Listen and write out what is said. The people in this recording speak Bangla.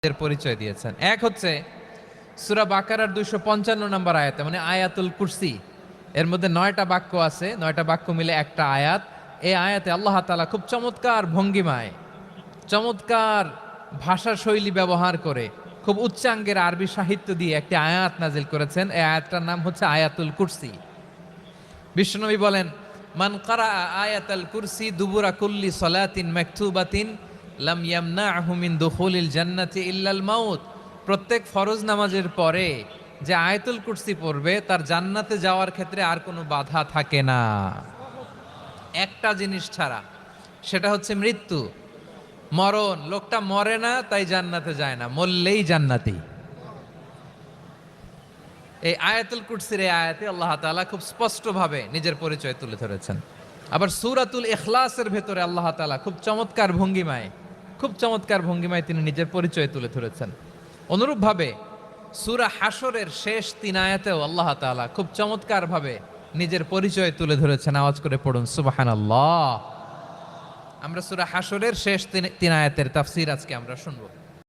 এর পরিচয় দিয়েছেন। এক হচ্ছে সূরা বাকারার 255 নম্বর আয়াতে, মানে আয়াতুল কুরসি, এর মধ্যে 9টা বাক্য আছে, 9টা বাক্য মিলে একটা আয়াত। এই আয়াতে আল্লাহ তাআলা খুব চমৎকার ভঙ্গিমায়, চমৎকার ভাষা শৈলী ব্যবহার করে, খুব উচ্চাঙ্গের আরবি সাহিত্য দিয়ে একটি আয়াত নাজিল করেছেন। এই আয়াতটার নাম হচ্ছে আয়াতুল কুরসি। বিশ্বনবী বলেন, মান কারা আয়াতুল কুরসি দুবুরা কুল্লি সলাতিন মাকতুবাতিন লাম ইয়ামনাহু মিন দুখুলিল জান্নাতি ইল্লাল মাউত। প্রত্যেক ফরজ নামাজের পরে যে আয়াতুল কুরসি পড়বে তার জান্নাতে যাওয়ার ক্ষেত্রে আর কোনো বাধা থাকে না, একটা জিনিস ছাড়া, সেটা হচ্ছে মৃত্যু, মরণ। লোকটা মরে না তাই জান্নাতে যায় না, মরলেই জান্নাতি। এই আয়াতুল কুরসির এই আয়াতে আল্লাহ তাআলা খুব স্পষ্টভাবে নিজের পরিচয় তুলে ধরেছেন। আবার সূরাতুল ইখলাসের ভেতরে আল্লাহ তাআলা খুব চমৎকার ভঙ্গিমায় তিনি নিজের পরিচয় তুলে ধরেছেন। অনুরূপভাবে সূরা হাশরের শেষ 3 আয়াতেও আল্লাহ তাআলা খুব চমৎকারভাবে নিজের পরিচয় তুলে ধরেছেন। আওয়াজ করে পড়ুন সুবহানাল্লাহ। আমরা সূরা হাশরের শেষ 3 আয়াতের তাফসীর আজকে আমরা শুনবো।